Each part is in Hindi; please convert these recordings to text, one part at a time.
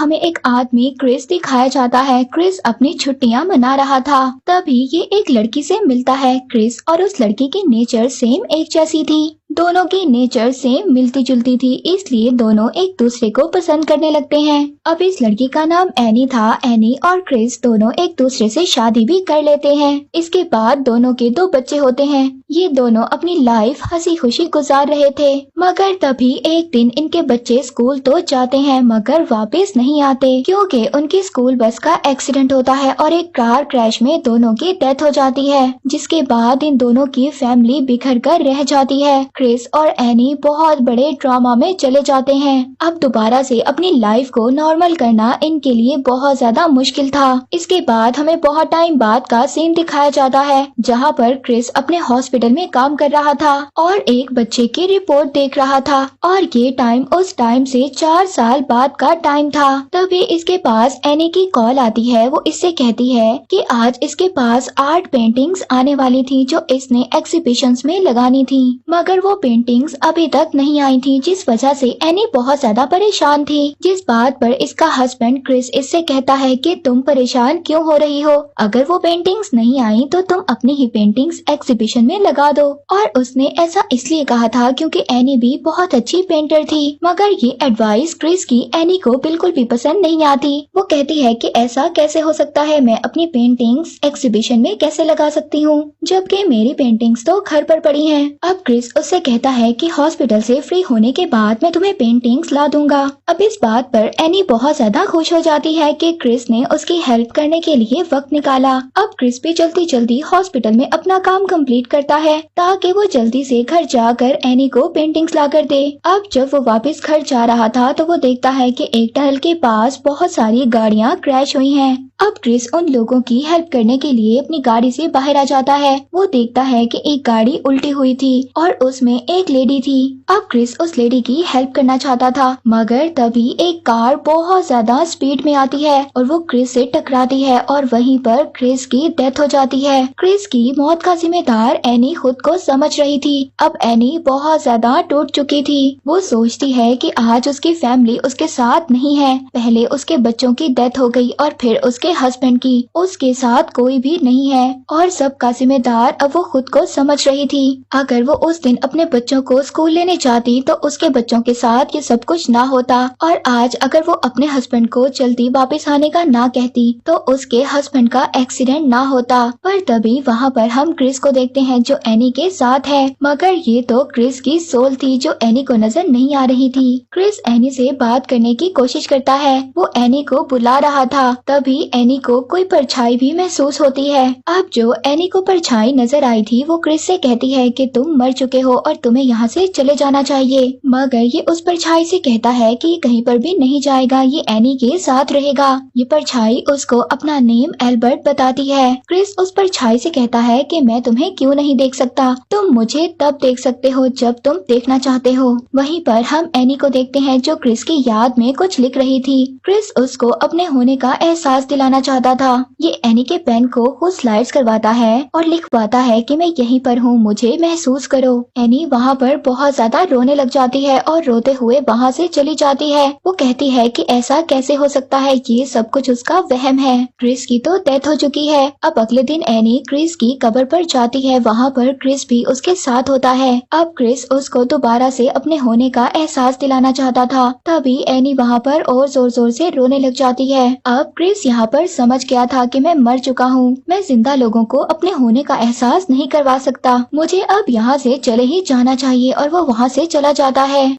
हमें एक आदमी क्रिस दिखाया जाता है। क्रिस अपनी छुट्टियां मना रहा था, तभी ये एक लड़की से मिलता है। क्रिस और उस लड़की की नेचर सेम एक जैसी थी। दोनों की नेचर सेम मिलती जुलती थी, इसलिए दोनों एक दूसरे को पसंद करने लगते हैं। अब इस लड़की का नाम एनी था। एनी और क्रिस दोनों एक दूसरे से शादी भी कर लेते हैं। इसके बाद दोनों के 2 बच्चे होते हैं। ये दोनों अपनी लाइफ हंसी खुशी गुजार रहे थे, मगर तभी एक दिन इनके बच्चे स्कूल तो जाते हैं मगर वापस नहीं आते, क्योंकि उनकी स्कूल बस का एक्सीडेंट होता है और एक कार क्रैश में दोनों की डेथ हो जाती है, जिसके बाद इन दोनों की फैमिली बिखर कर रह जाती है। क्रिस और एनी बहुत बड़े ड्रामा में चले जाते हैं। अब दोबारा से अपनी लाइफ को नॉर्मल करना इनके लिए बहुत ज्यादा मुश्किल था। इसके बाद हमें बहुत टाइम बाद का सीन दिखाया जाता है, जहां पर क्रिस अपने हॉस्पिटल में काम कर रहा था और एक बच्चे की रिपोर्ट देख रहा था, और ये टाइम उस टाइम से 4 साल बाद का टाइम था। तभी इसके पास एनी की कॉल आती है। वो इससे कहती है कि आज इसके पास आर्ट पेंटिंग्स आने वाली थी जो इसने एग्जीबिशंस में लगानी थी, मगर वो पेंटिंग्स अभी तक नहीं आई थी, जिस वजह से एनी बहुत ज्यादा परेशान थी। जिस बात पर इसका हस्बैंड क्रिस इससे कहता है कि तुम परेशान क्यों हो रही हो, अगर वो पेंटिंग्स नहीं आई तो तुम अपनी ही पेंटिंग्स एग्जीबिशन में लगा दो। और उसने ऐसा इसलिए कहा था क्योंकि एनी भी बहुत अच्छी पेंटर थी, मगर ये एडवाइस क्रिस की एनी को बिल्कुल भी पसंद नहीं आती। वो कहती है कि ऐसा कैसे हो सकता है, मैं अपनी पेंटिंग्स एग्जीबिशन में कैसे लगा सकती हूँ, जबकि मेरी पेंटिंग्स तो घर पर पड़ी हैं। अब क्रिस उससे कहता है कि हॉस्पिटल से फ्री होने के बाद मैं तुम्हें पेंटिंग्स ला दूंगा। अब इस बात पर एनी बहुत ज्यादा खुश हो जाती है कि क्रिस ने उसकी हेल्प करने के लिए वक्त निकाला। अब क्रिस भी जल्दी जल्दी हॉस्पिटल में अपना काम कंप्लीट करता है ताकि वो जल्दी से घर जाकर एनी को पेंटिंग्स ला कर दे। अब जब वो वापस घर जा रहा था तो वो देखता है कि एक टनल के पास बहुत सारी गाड़ियाँ क्रैश हुई हैं। अब क्रिस उन लोगों की हेल्प करने के लिए अपनी गाड़ी से बाहर आ जाता है। वो देखता है कि एक गाड़ी उल्टी हुई थी और उसमें एक लेडी थी। अब क्रिस उस लेडी की हेल्प करना चाहता था, मगर तभी एक कार बहुत ज्यादा स्पीड में आती है और वो क्रिस से टकराती है और वहीं पर क्रिस की डेथ हो जाती है। क्रिस की मौत का जिम्मेदार एनी खुद को समझ रही थी। अब एनी बहुत ज्यादा टूट चुकी थी। वो सोचती है कि आज उसकी फैमिली उसके साथ नहीं है। पहले उसके बच्चों की डेथ हो गई और फिर उसके हस्बैंड की। उसके साथ कोई भी नहीं है और सबका जिम्मेदार अब वो खुद को समझ रही थी। अगर वो उस दिन अपने बच्चों को स्कूल लेने जाती तो उसके बच्चों के साथ ये सब कुछ ना होता, और आज अगर वो अपने हस्बैंड को जल्दी वापस आने का ना कहती तो उसके हस्बैंड का एक्सीडेंट ना होता। पर तभी वहाँ पर हम क्रिस को देखते हैं जो एनी के साथ है, मगर ये तो क्रिस की सोल थी जो एनी को नजर नहीं आ रही थी। क्रिस एनी से बात करने की कोशिश करता है। वो एनी को बुला रहा था, तभी एनी को कोई परछाई भी महसूस होती है। अब जो एनी को परछाई नजर आई थी वो क्रिस से कहती है कि तुम मर चुके हो और तुम्हें यहाँ से चले जाना चाहिए, मगर ये उस परछाई से कहता है कि ये कहीं पर भी नहीं जाएगा, ये एनी के साथ रहेगा। ये परछाई उसको अपना नेम एल्बर्ट बताती है। क्रिस उस परछाई से कहता है कि मैं तुम्हें क्यों नहीं देख सकता, तुम मुझे तब देख सकते हो जब तुम देखना चाहते हो। वहीं पर हम एनी को देखते हैं जो क्रिस की याद में कुछ लिख रही थी। क्रिस उसको अपने होने का एहसास दिलाना चाहता था। ये एनी के पेन को खुद स्लाइड्स करवाता है और लिखवाता है कि मैं यहीं पर हूँ, मुझे महसूस करो। एनी वहाँ पर बहुत ज्यादा रोने लग जाती है और रोते हुए वहाँ से चली जाती है। वो कहती है कि ऐसा कैसे हो सकता है, ये सब कुछ उसका वहम है। क्रिस की तो डेथ हो चुकी है। अब अगले दिन एनी क्रिस की कब्र पर जाती है। वहाँ पर क्रिस भी उसके साथ होता है। अब क्रिस उसको दोबारा से अपने होने का एहसास दिलाना चाहता था, तभी एनी वहाँ पर और जोर जोर से रोने लग जाती है। अब क्रिस यहाँ पर समझ गया था कि मैं मर चुका हूँ, मैं जिंदा लोगों को अपने होने का एहसास नहीं करवा सकता, मुझे अब यहाँ से चले ही जाना चाहिए, और वो वहाँ से चला जाता है।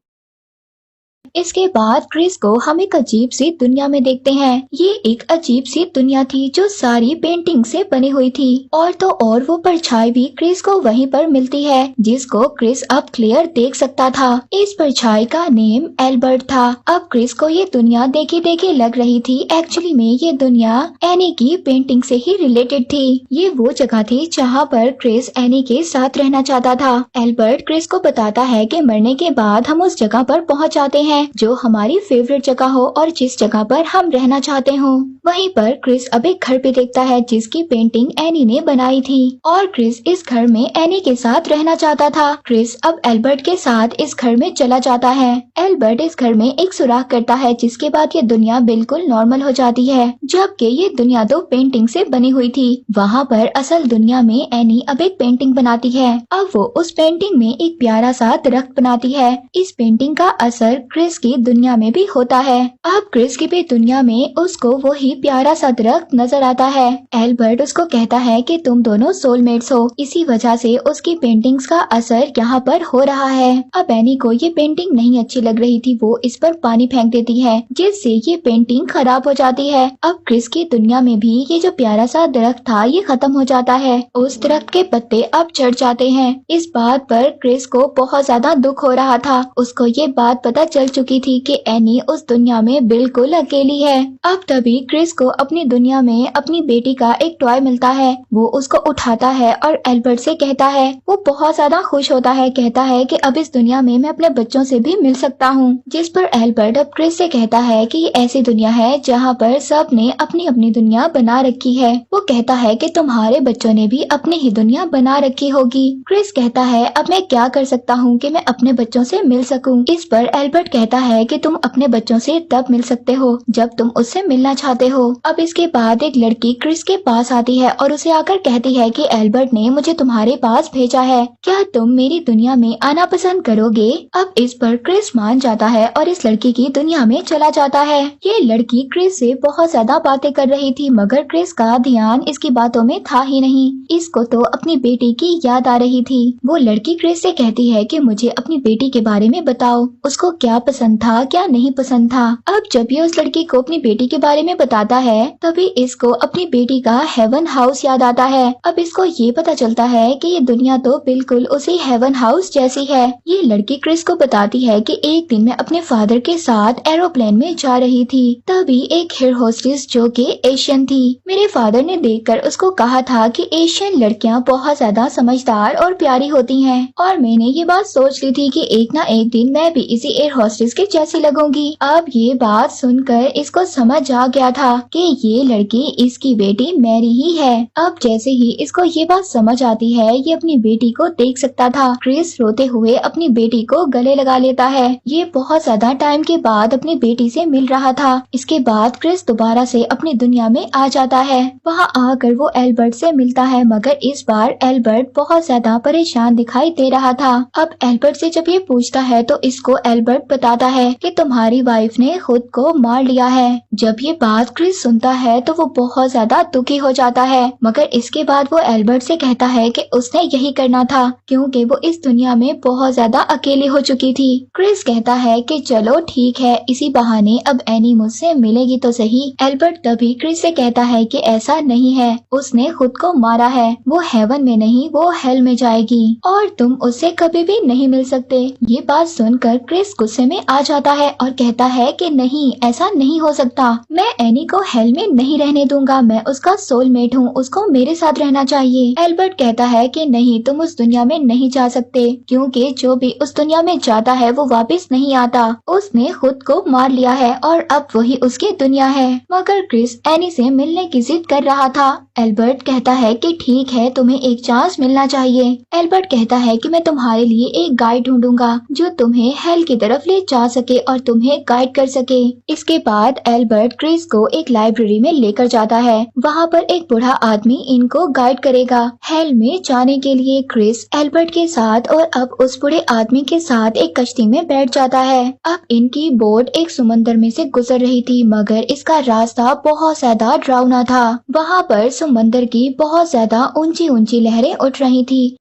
इसके बाद क्रिस को हम एक अजीब सी दुनिया में देखते हैं। ये एक अजीब सी दुनिया थी जो सारी पेंटिंग से बनी हुई थी, और तो और वो परछाई भी क्रिस को वहीं पर मिलती है जिसको क्रिस अब क्लियर देख सकता था। इस परछाई का नेम एल्बर्ट था। अब क्रिस को ये दुनिया देखी देखी लग रही थी, एक्चुअली में ये दुनिया एनी की पेंटिंग से ही रिलेटेड थी। ये वो जगह थी जहाँ पर क्रिस एनी के साथ रहना चाहता था। एल्बर्ट क्रिस को बताता है कि मरने के बाद हम उस जगह पर पहुँच जाते हैं जो हमारी फेवरेट जगह हो और जिस जगह पर हम रहना चाहते हो। वहीं पर क्रिस अब एक घर पे देखता है जिसकी पेंटिंग एनी ने बनाई थी और क्रिस इस घर में एनी के साथ रहना चाहता था। क्रिस अब एल्बर्ट के साथ इस घर में चला जाता है। एल्बर्ट इस घर में एक सुराख करता है जिसके बाद ये दुनिया बिल्कुल नॉर्मल हो जाती है, जबकि ये दुनिया तो पेंटिंग से बनी हुई थी। वहाँ पर असल दुनिया में एनी अब एक पेंटिंग बनाती है। अब वो उस पेंटिंग में एक प्यारा सा दरख्त बनाती है। इस पेंटिंग का असर क्रिस की दुनिया में भी होता है। अब क्रिस की भी दुनिया में उसको वही प्यारा सा दरख्त नजर आता है। एल्बर्ट उसको कहता है कि तुम दोनों सोलमेट्स हो, इसी वजह से उसकी पेंटिंग्स का असर यहाँ पर हो रहा है। अब एनी को ये पेंटिंग नहीं अच्छी लग रही थी, वो इस पर पानी फेंक देती है जिससे ये पेंटिंग खराब हो जाती है। अब क्रिस की दुनिया में भी ये जो प्यारा सा दरख्त था ये खत्म हो जाता है। उस दरख्त के पत्ते अब झड़ जाते हैं। इस बात पर क्रिस को बहुत ज्यादा दुख हो रहा था। उसको ये बात पता चल चुकी थी कि एनी उस दुनिया में बिल्कुल अकेली है। अब तभी क्रिस को अपनी दुनिया में अपनी बेटी का एक टॉय मिलता है। वो उसको उठाता है और एल्बर्ट से कहता है, वो बहुत ज्यादा खुश होता है, कहता है कि अब इस दुनिया में मैं अपने बच्चों से भी मिल सकता हूँ। जिस पर एल्बर्ट अब क्रिस से कहता है कि ये ऐसी दुनिया है जहाँ पर सब ने अपनी अपनी दुनिया बना रखी है। वो कहता है कि तुम्हारे बच्चों ने भी अपनी ही दुनिया बना रखी होगी। क्रिस कहता है, अब मैं क्या कर सकता हूँ कि मैं अपने बच्चों से मिल सकूँ। इस पर एल्बर्ट कहता है कि तुम अपने बच्चों से तब मिल सकते हो जब तुम उससे मिलना चाहते हो। अब इसके बाद एक लड़की क्रिस के पास आती है और उसे आकर कहती है कि एल्बर्ट ने मुझे तुम्हारे पास भेजा है, क्या तुम मेरी दुनिया में आना पसंद करोगे। अब इस पर क्रिस मान जाता है और इस लड़की की दुनिया में चला जाता है। ये लड़की क्रिस से बहुत ज्यादा बातें कर रही थी मगर क्रिस का ध्यान इसकी बातों में था ही नहीं। इसको तो अपनी बेटी की याद आ रही थी। वो लड़की क्रिस से कहती है कि मुझे अपनी बेटी के बारे में बताओ, उसको क्या पसंद था क्या नहीं पसंद था। अब जब ये उस लड़की को अपनी बेटी के बारे में बताता है तभी इसको अपनी बेटी का हेवन हाउस याद आता है। अब इसको ये पता चलता है कि ये दुनिया तो बिल्कुल उसी हेवन हाउस जैसी है। ये लड़की क्रिस को बताती है कि एक दिन मैं अपने फादर के साथ एरोप्लेन में जा रही थी, तभी एक एयर होस्टेस जो कि एशियन थी, मेरे फादर ने देखकर उसको कहा था कि एशियन लड़कियां बहुत ज्यादा समझदार और प्यारी होती हैं और मैंने ये बात सोच ली थी कि एक ना एक दिन मैं भी इसी एयर होस्टेस के जैसी लगूंगी। अब ये बात सुनकर इसको समझ आ गया था कि ये लड़की इसकी बेटी मैरी ही है। अब जैसे ही इसको ये बात समझ आती है ये अपनी बेटी को देख सकता था। क्रिस रोते हुए अपनी बेटी को गले लगा लेता है। ये बहुत ज्यादा टाइम के बाद अपनी बेटी से मिल रहा था। इसके बाद क्रिस दोबारा से अपनी दुनिया में आ जाता है। वहाँ आकर वो एल्बर्ट से मिलता है मगर इस बार एल्बर्ट बहुत ज्यादा परेशान दिखाई दे रहा था। अब एल्बर्ट से जब ये पूछता है तो इसको एल्बर्ट बताता है कि तुम्हारी वाइफ ने खुद को मार लिया है। जब ये बात क्रिस सुनता है तो वो बहुत ज्यादा दुखी हो जाता है मगर इसके बाद वो एल्बर्ट से कहता है कि उसने यही करना था क्योंकि वो इस दुनिया में बहुत ज्यादा अकेली हो चुकी थी। क्रिस कहता है कि चलो ठीक है, इसी बहाने अब एनी मुझसे मिलेगी तो सही। एल्बर्ट तभी क्रिस से कहता है कि ऐसा नहीं है, उसने खुद को मारा है, वो हेवन में नहीं वो हेल में जाएगी और तुम उससे कभी भी नहीं मिल सकते। ये बात सुनकर क्रिस गुस्से में आ जाता है और कहता है कि नहीं, ऐसा नहीं हो सकता, मैं एनी को हेल में नहीं रहने दूंगा, मैं उसका सोलमेट हूँ, उसको मेरे साथ रहना चाहिए। एल्बर्ट कहता है कि नहीं, तुम उस दुनिया में नहीं जा सकते क्योंकि जो भी उस दुनिया में जाता है वो वापस नहीं आता, उसने खुद को मार लिया है और अब वही उसकी दुनिया है। मगर क्रिस एनी से मिलने की जिद कर रहा था। एल्बर्ट कहता है कि ठीक है, तुम्हें एक चांस मिलना चाहिए। एल्बर्ट कहता है कि मैं तुम्हारे लिए एक गाइड ढूंढूंगा जो तुम्हें हेल की तरफ ले जा सके और तुम्हें गाइड कर सके। इसके बाद एल्बर्ट क्रिस को एक लाइब्रेरी में लेकर जाता है। वहाँ पर एक बूढ़ा आदमी इनको गाइड करेगा हेल में जाने के लिए। क्रिस एल्बर्ट के साथ और अब उस बूढ़े आदमी के साथ एक कश्ती में बैठ जाता है। अब इनकी बोट एक समंदर में से गुजर रही थी मगर इसका रास्ता बहुत ज्यादा डरावना था। वहाँ पर समंदर की बहुत ज्यादा ऊंची ऊंची लहरें उठ रही थी।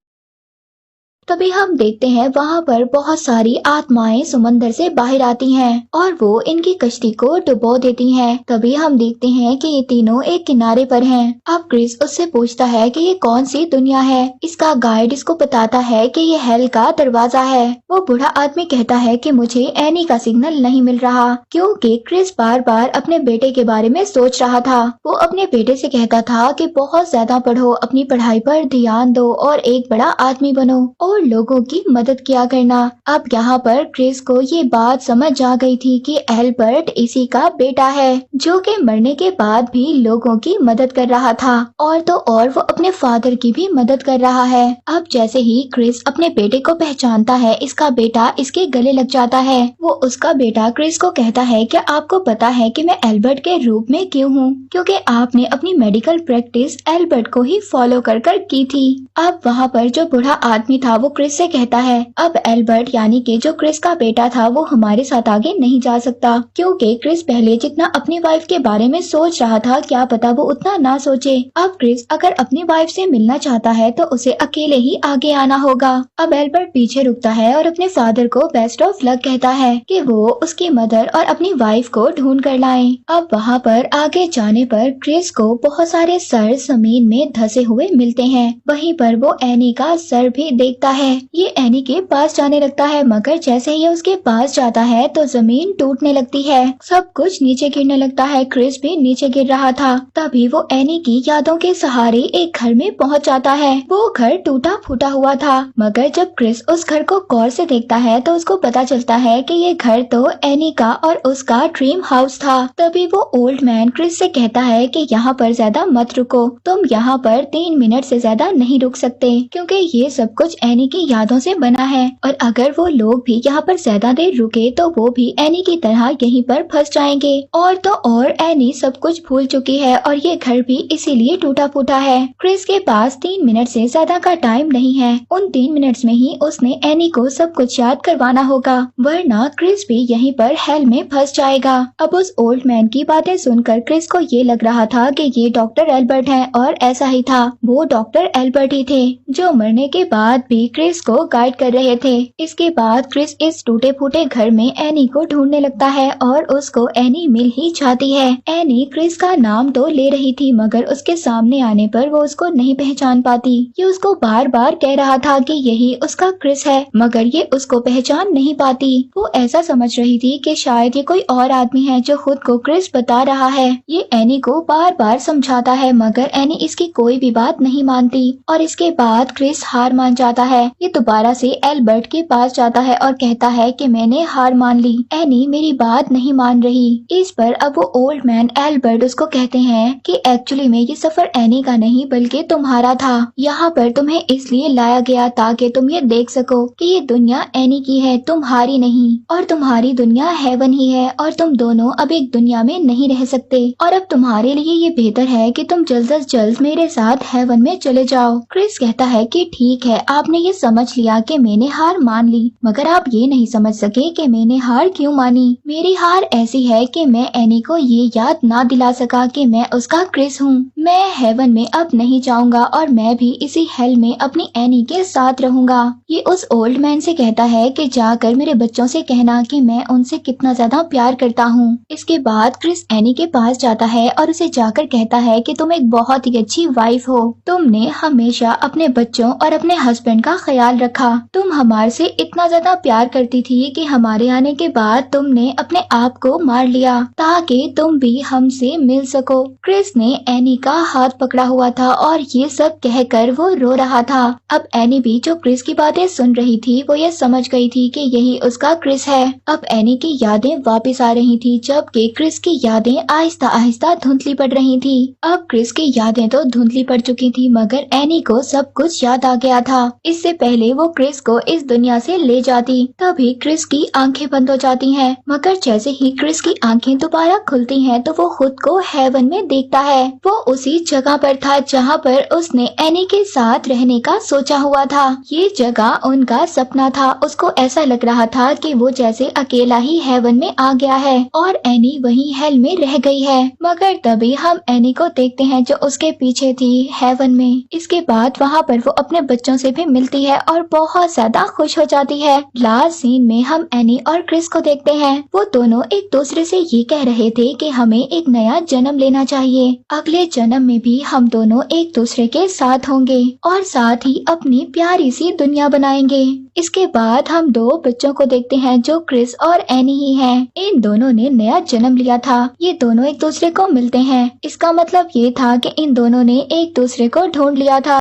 तभी हम देखते हैं वहाँ पर बहुत सारी आत्माएं समंदर से बाहर आती हैं और वो इनकी कश्ती को डुबो देती हैं। तभी हम देखते हैं कि ये तीनों एक किनारे पर हैं। अब क्रिस उससे पूछता है कि ये कौन सी दुनिया है। इसका गाइड इसको बताता है कि ये हेल का दरवाजा है। वो बूढ़ा आदमी कहता है कि मुझे एनी का सिग्नल नहीं मिल रहा क्योंकि क्रिस बार बार अपने बेटे के बारे में सोच रहा था। वो अपने बेटे से कहता था कि बहुत ज्यादा पढ़ो, अपनी पढ़ाई पर ध्यान दो और एक बड़ा आदमी बनो। और लोगों की मदद किया करना। अब यहाँ पर क्रिस को ये बात समझ आ गई थी कि एल्बर्ट इसी का बेटा है जो कि मरने के बाद भी लोगों की मदद कर रहा था, और तो और वो अपने फादर की भी मदद कर रहा है। अब जैसे ही क्रिस अपने बेटे को पहचानता है, इसका बेटा इसके गले लग जाता है। वो उसका बेटा क्रिस को कहता है कि आपको पता है कि मैं एल्बर्ट के रूप में क्यों हूँ, क्योंकि आपने अपनी मेडिकल प्रैक्टिस एल्बर्ट को ही फॉलो कर की थी। अब वहाँ पर जो बूढ़ा आदमी था वो क्रिस से कहता है अब एल्बर्ट यानी कि जो क्रिस का बेटा था वो हमारे साथ आगे नहीं जा सकता, क्योंकि क्रिस पहले जितना अपनी वाइफ के बारे में सोच रहा था क्या पता वो उतना ना सोचे। अब क्रिस अगर अपनी वाइफ से मिलना चाहता है तो उसे अकेले ही आगे आना होगा। अब एल्बर्ट पीछे रुकता है और अपने फादर को बेस्ट ऑफ लक कहता है कि वो उसकी मदर और अपनी वाइफ को ढूंढ कर लाए। अब वहाँ पर आगे जाने पर क्रिस को बहुत सारे सर जमीन में धसे हुए मिलते हैं। वहीं पर वो एनी का सर भी देखता है। ये एनी के पास जाने लगता है, मगर जैसे ही उसके पास जाता है तो जमीन टूटने लगती है, सब कुछ नीचे गिरने लगता है। क्रिस भी नीचे गिर रहा था। तभी वो एनी की यादों के सहारे एक घर में पहुंच जाता है। वो घर टूटा फूटा हुआ था, मगर जब क्रिस उस घर को गौर से देखता है तो उसको पता चलता है कि ये घर तो एनी का और उसका ड्रीम हाउस था। तभी वो ओल्ड मैन क्रिस से कहता है कि यहाँ पर ज्यादा मत रुको, तुम यहाँ पर 3 मिनट से ज्यादा नहीं रुक सकते, क्योंकि ये सब कुछ एनी की यादों से बना है, और अगर वो लोग भी यहाँ पर ज्यादा देर रुके तो वो भी एनी की तरह यहीं पर फंस जाएंगे। और तो और एनी सब कुछ भूल चुकी है और ये घर भी इसीलिए टूटा फूटा है। क्रिस के पास 3 मिनट से ज्यादा का टाइम नहीं है। उन 3 मिनट्स में ही उसने एनी को सब कुछ याद करवाना होगा, वरना क्रिस भी यहीं पर हेल में फंस जाएगा। अब उस ओल्ड मैन की बातें सुनकर क्रिस को ये लग रहा था कि ये डॉक्टर एल्बर्ट है, और ऐसा ही था, वो डॉक्टर एल्बर्ट ही थे जो मरने के बाद भी क्रिस को गाइड कर रहे थे। इसके बाद क्रिस इस टूटे फूटे घर में एनी को ढूंढने लगता है और उसको एनी मिल ही जाती है। एनी क्रिस का नाम तो ले रही थी, मगर उसके सामने आने पर वो उसको नहीं पहचान पाती। ये उसको बार बार कह रहा था कि यही उसका क्रिस है, मगर ये उसको पहचान नहीं पाती। वो ऐसा समझ रही थी कि शायद ये कोई और आदमी है जो खुद को क्रिस बता रहा है। ये एनी को बार बार समझाता है, मगर एनी इसकी कोई भी बात नहीं मानती, और इसके बाद क्रिस हार मान जाता है। ये दोबारा से एल्बर्ट के पास जाता है और कहता है कि मैंने हार मान ली, एनी मेरी बात नहीं मान रही। इस पर अब वो ओल्ड मैन एल्बर्ट उसको कहते हैं कि एक्चुअली में ये सफर एनी का नहीं बल्कि तुम्हारा था। यहाँ पर तुम्हें इसलिए लाया गया ताकि तुम ये देख सको कि ये दुनिया एनी की है, तुम्हारी नहीं, और तुम्हारी दुनिया हेवन ही है, और तुम दोनों अब एक दुनिया में नहीं रह सकते, और अब तुम्हारे लिए ये बेहतर है कि तुम जल्द से जल्द मेरे साथ हेवन में चले जाओ। क्रिस कहता है कि ठीक है, आपने ये समझ लिया कि मैंने हार मान ली, मगर आप ये नहीं समझ सके कि मैंने हार क्यों मानी। मेरी हार ऐसी है कि मैं एनी को ये याद ना दिला सका कि मैं उसका क्रिस हूँ। मैं हेवन में अब नहीं जाऊंगा और मैं भी इसी हेल में अपनी एनी के साथ रहूंगा। ये उस ओल्ड मैन से कहता है कि जाकर मेरे बच्चों से कहना कि मैं उनसे कितना ज्यादा प्यार करता हूँ। इसके बाद क्रिस एनी के पास जाता है और उसे जाकर कहता है कि तुम एक बहुत ही अच्छी वाइफ हो, तुमने हमेशा अपने बच्चों और अपने हस्बैंड का ख्याल रखा, तुम हमारे से इतना ज्यादा प्यार करती थी कि हमारे आने के बाद तुमने अपने आप को मार लिया ताकि तुम भी हमसे मिल सको। क्रिस ने एनी का हाथ पकड़ा हुआ था और ये सब कहकर वो रो रहा था। अब एनी भी जो क्रिस की बातें सुन रही थी वो ये समझ गई थी कि यही उसका क्रिस है। अब एनी की यादें वापस आ रही थी, जबकि क्रिस की यादें आहिस्ता आहिस्ता धुंधली पड़ रही थी। अब क्रिस की यादें तो धुंधली पड़ चुकी थी, मगर एनी को सब कुछ याद आ गया था। इससे पहले वो क्रिस को इस दुनिया से ले जाती, तभी क्रिस की आंखें बंद हो जाती हैं, मगर जैसे ही क्रिस की आंखें दोबारा खुलती हैं तो वो खुद को हेवन में देखता है। वो उसी जगह पर था जहाँ पर उसने एनी के साथ रहने का सोचा हुआ था। ये जगह उनका सपना था। उसको ऐसा लग रहा था कि वो जैसे अकेला ही हेवन में आ गया है और एनी वहीं हेल में रह गई है, मगर तभी हम एनी को देखते हैं जो उसके पीछे थी हेवन में। इसके बाद वहाँ पर वो अपने बच्चों से भी मिलती है और बहुत ज्यादा खुश हो जाती है। लास्ट सीन में हम एनी और क्रिस को देखते हैं। वो दोनों एक दूसरे से ये कह रहे थे कि हमें एक नया जन्म लेना चाहिए, अगले जन्म में भी हम दोनों एक दूसरे के साथ होंगे और साथ ही अपनी प्यारी सी दुनिया बनाएंगे। इसके बाद हम दो बच्चों को देखते हैं जो क्रिस और एनी ही हैं। इन दोनों ने नया जन्म लिया था। ये दोनों एक दूसरे को मिलते हैं। इसका मतलब ये था कि इन दोनों ने एक दूसरे को ढूंढ लिया था।